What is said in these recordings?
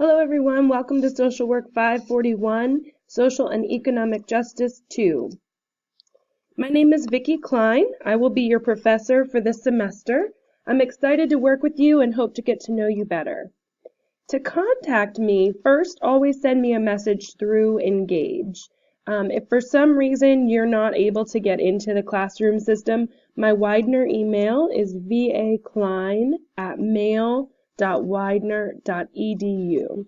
Hello everyone, welcome to Social Work 541, Social and Economic Justice 2. My name is Vicki Klein. I will be your professor for this semester. I'm excited to work with you and hope to get to know you better. To contact me, first always send me a message through Engage. If for some reason you're not able to get into the classroom system, my Widener email is vaklein@mail.widener.edu.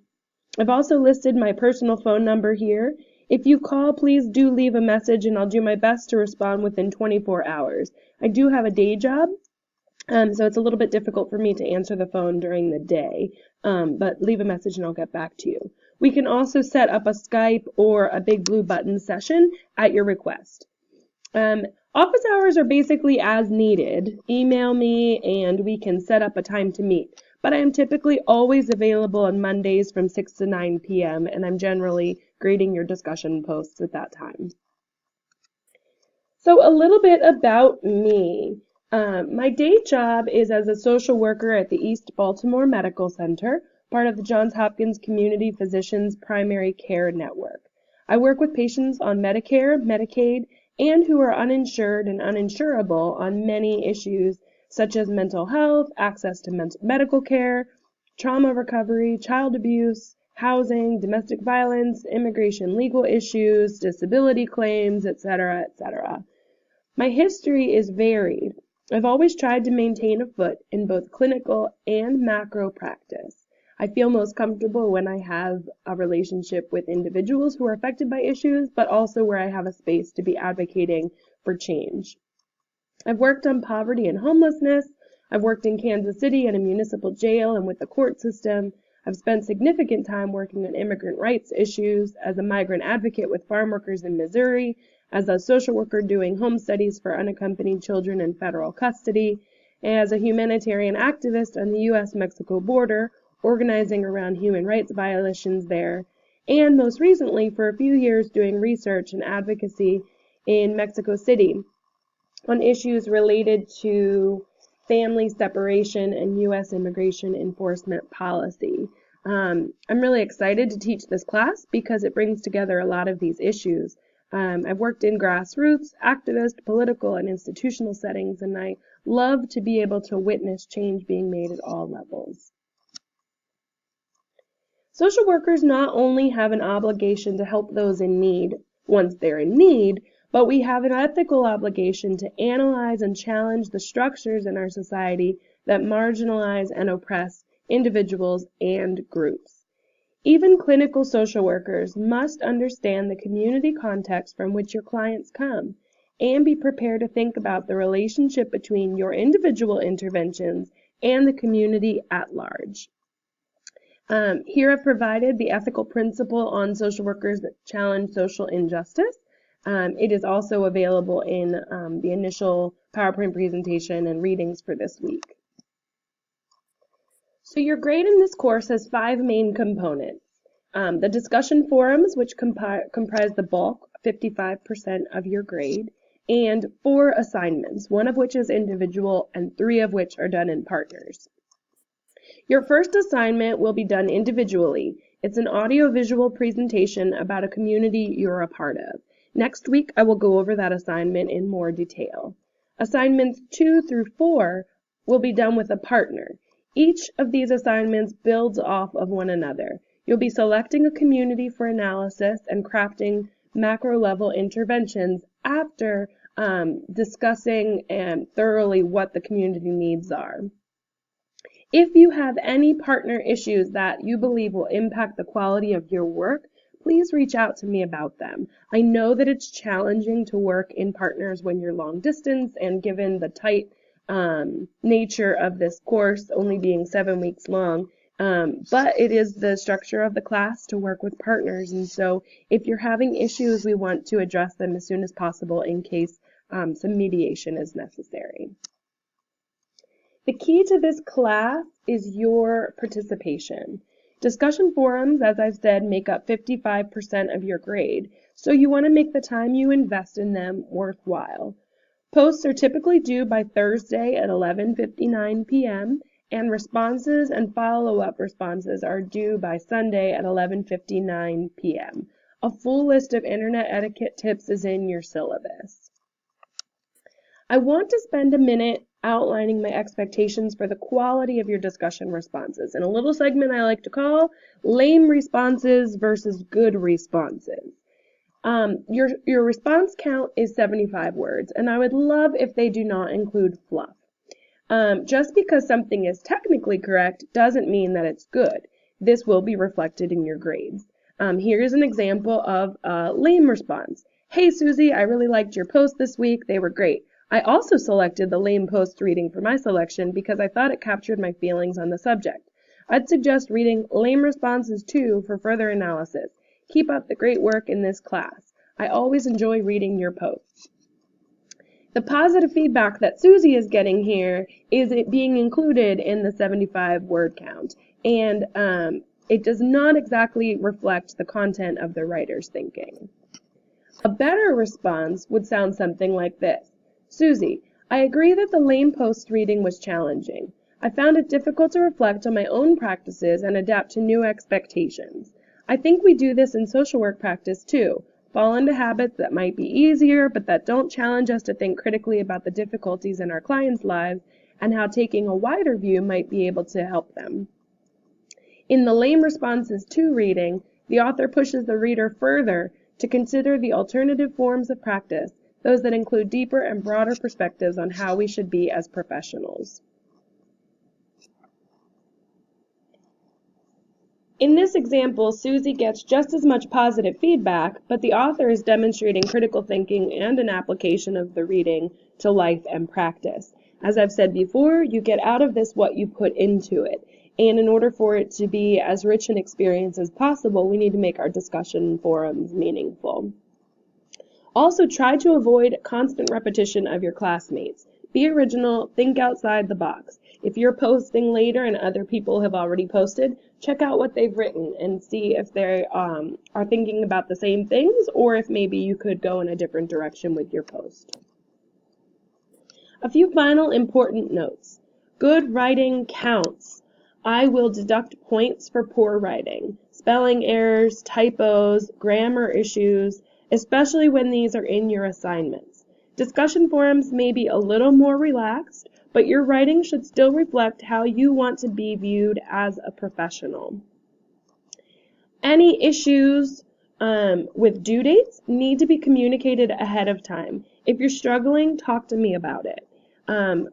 I've also listed my personal phone number here. If you call, please do leave a message and I'll do my best to respond within 24 hours. I do have a day job, so it's a little bit difficult for me to answer the phone during the day, but leave a message and I'll get back to you. We can also set up a Skype or a Big Blue Button session at your request. Office hours are basically as needed. Email me and we can set up a time to meet. But I am typically always available on Mondays from 6 to 9 p.m. and I'm generally grading your discussion posts at that time. So a little bit about me. My day job is as a social worker at the East Baltimore Medical Center, part of the Johns Hopkins Community Physicians Primary Care Network. I work with patients on Medicare, Medicaid, and who are uninsured and uninsurable on many issues such as mental health, access to medical care, trauma recovery, child abuse, housing, domestic violence, immigration legal issues, disability claims, etc., etc. My history is varied. I've always tried to maintain a foot in both clinical and macro practice. I feel most comfortable when I have a relationship with individuals who are affected by issues, but also where I have a space to be advocating for change. I've worked on poverty and homelessness. I've worked in Kansas City in a municipal jail and with the court system. I've spent significant time working on immigrant rights issues as a migrant advocate with farm workers in Missouri, as a social worker doing home studies for unaccompanied children in federal custody, and as a humanitarian activist on the U.S.-Mexico border, organizing around human rights violations there, and most recently for a few years doing research and advocacy in Mexico City on issues related to family separation and U.S. immigration enforcement policy. I'm really excited to teach this class because it brings together a lot of these issues. I've worked in grassroots, activist, political, and institutional settings, and I love to be able to witness change being made at all levels. Social workers not only have an obligation to help those in need once they're in need, but we have an ethical obligation to analyze and challenge the structures in our society that marginalize and oppress individuals and groups. Even clinical social workers must understand the community context from which your clients come and be prepared to think about the relationship between your individual interventions and the community at large. Here I've provided the ethical principle on social workers that challenge social injustice. It is also available in the initial PowerPoint presentation and readings for this week. So your grade in this course has 5 main components. The discussion forums, which comprise the bulk, 55% of your grade, and 4 assignments, 1 of which is individual and 3 of which are done in partners. Your first assignment will be done individually. It's an audio-visual presentation about a community you're a part of. Next week, I will go over that assignment in more detail. Assignments 2 through 4 will be done with a partner. Each of these assignments builds off of one another. You'll be selecting a community for analysis and crafting macro-level interventions after discussing thoroughly what the community needs are. If you have any partner issues that you believe will impact the quality of your work, please reach out to me about them. I know that it's challenging to work in partners when you're long distance and given the tight nature of this course only being 7 weeks long, but it is the structure of the class to work with partners, and so if you're having issues, we want to address them as soon as possible in case some mediation is necessary. The key to this class is your participation. Discussion forums, as I've said, make up 55% of your grade, so you want to make the time you invest in them worthwhile. Posts are typically due by Thursday at 11:59 p.m., and responses and follow-up responses are due by Sunday at 11:59 p.m. A full list of internet etiquette tips is in your syllabus. I want to spend a minute outlining my expectations for the quality of your discussion responses in a little segment I like to call lame responses versus good responses. Your response count is 75 words, and I would love if they do not include fluff. Just because something is technically correct doesn't mean that it's good. This will be reflected in your grades. Here's an example of a lame response. Hey Susie, I really liked your posts this week. They were great. I also selected the lame post reading for my selection because I thought it captured my feelings on the subject. I'd suggest reading lame responses too for further analysis. Keep up the great work in this class. I always enjoy reading your posts. The positive feedback that Susie is getting here is it being included in the 75 word count, and it does not exactly reflect the content of the writer's thinking. A better response would sound something like this. Susie, I agree that the lame post reading was challenging. I found it difficult to reflect on my own practices and adapt to new expectations. I think we do this in social work practice too. Fall into habits that might be easier, but that don't challenge us to think critically about the difficulties in our clients' lives and how taking a wider view might be able to help them. In the lame responses to reading, the author pushes the reader further to consider the alternative forms of practice, those that include deeper and broader perspectives on how we should be as professionals. In this example, Susie gets just as much positive feedback, but the author is demonstrating critical thinking and an application of the reading to life and practice. As I've said before, you get out of this what you put into it. And in order for it to be as rich an experience as possible, we need to make our discussion forums meaningful. Also, try to avoid constant repetition of your classmates. Be original, think outside the box. If you're posting later and other people have already posted, check out what they've written and see if they are thinking about the same things or if maybe you could go in a different direction with your post. A few final important notes. Good writing counts. I will deduct points for poor writing, spelling errors, typos, grammar issues, especially when these are in your assignments. Discussion forums may be a little more relaxed, but your writing should still reflect how you want to be viewed as a professional. Any issues with due dates need to be communicated ahead of time. If you're struggling, talk to me about it.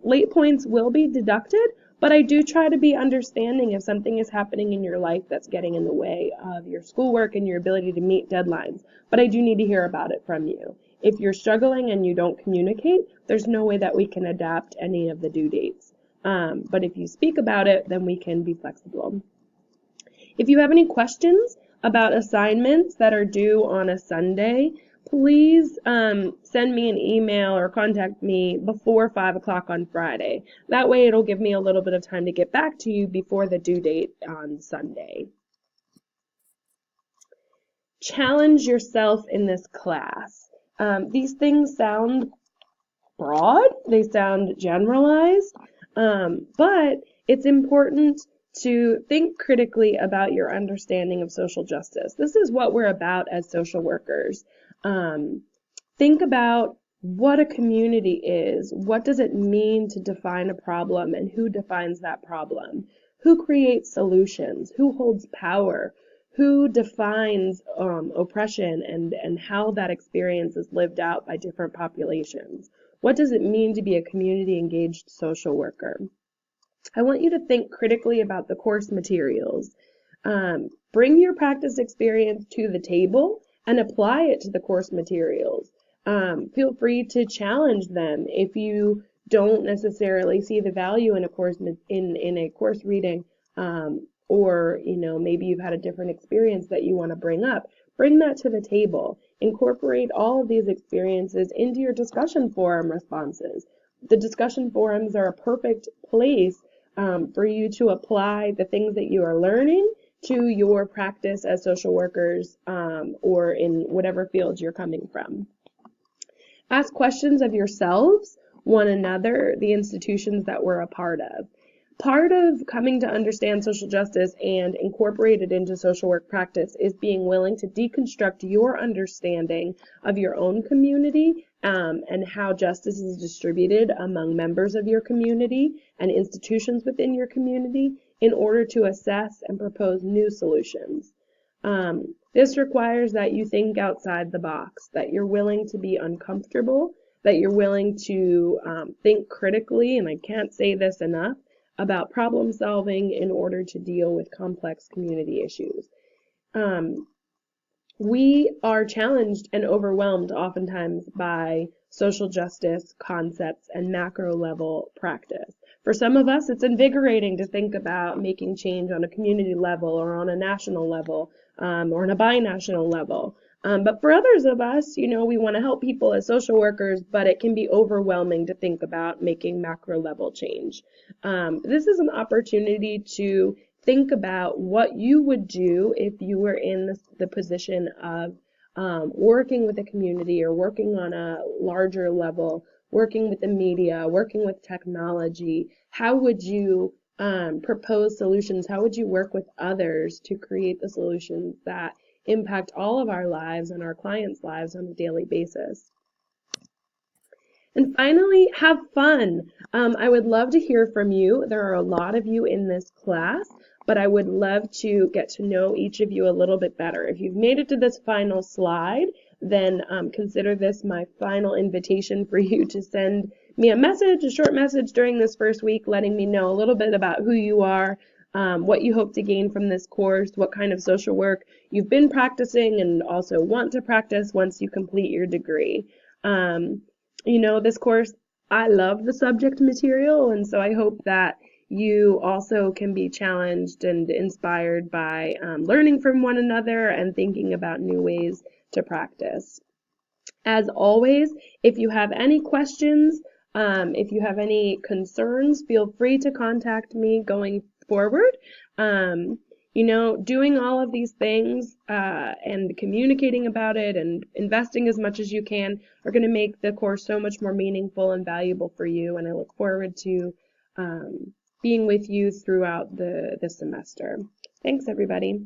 Late points will be deducted, but I do try to be understanding if something is happening in your life that's getting in the way of your schoolwork and your ability to meet deadlines. But I do need to hear about it from you. If you're struggling and you don't communicate, there's no way that we can adapt any of the due dates. But if you speak about it, then we can be flexible. If you have any questions about assignments that are due on a Sunday, please send me an email or contact me before 5 o'clock on Friday. That way it'll give me a little bit of time to get back to you before the due date on Sunday. Challenge yourself in this class. These things sound broad, they sound generalized, but it's important to think critically about your understanding of social justice. This is what we're about as social workers. Think about what a community is. What does it mean to define a problem and who defines that problem? Who creates solutions? Who holds power? Who defines oppression and how that experience is lived out by different populations? What does it mean to be a community-engaged social worker? I want you to think critically about the course materials. Bring your practice experience to the table and apply it to the course materials. Feel free to challenge them if you don't necessarily see the value in a course in a course reading, or maybe you've had a different experience that you want to bring up. Bring that to the table. Incorporate all of these experiences into your discussion forum responses. The discussion forums are a perfect place for you to apply the things that you are learning to your practice as social workers or in whatever field you're coming from. Ask questions of yourselves, one another, the institutions that we're a part of. Part of coming to understand social justice and incorporate it into social work practice is being willing to deconstruct your understanding of your own community and how justice is distributed among members of your community and institutions within your community in order to assess and propose new solutions. This requires that you think outside the box, that you're willing to be uncomfortable, that you're willing to think critically, and I can't say this enough, about problem solving in order to deal with complex community issues. We are challenged and overwhelmed oftentimes by social justice concepts and macro level practice. For some of us, it's invigorating to think about making change on a community level or on a national level or on a binational level. But for others of us, we want to help people as social workers, but it can be overwhelming to think about making macro level change. This is an opportunity to think about what you would do if you were in the position of working with a community or working on a larger level, working with the media, working with technology. How would you propose solutions? How would you work with others to create the solutions that impact all of our lives and our clients' lives on a daily basis? And finally, have fun. I would love to hear from you. There are a lot of you in this class, but I would love to get to know each of you a little bit better. If you've made it to this final slide, then consider this my final invitation for you to send me a short message during this first week, letting me know a little bit about who you are, what you hope to gain from this course, what kind of social work you've been practicing and also want to practice once you complete your degree. This course, I love the subject material, and so I hope that you also can be challenged and inspired by learning from one another and thinking about new ways to practice. As always, if you have any questions, if you have any concerns, feel free to contact me going forward. Doing all of these things and communicating about it and investing as much as you can are going to make the course so much more meaningful and valuable for you, and I look forward to being with you throughout the semester. Thanks, everybody.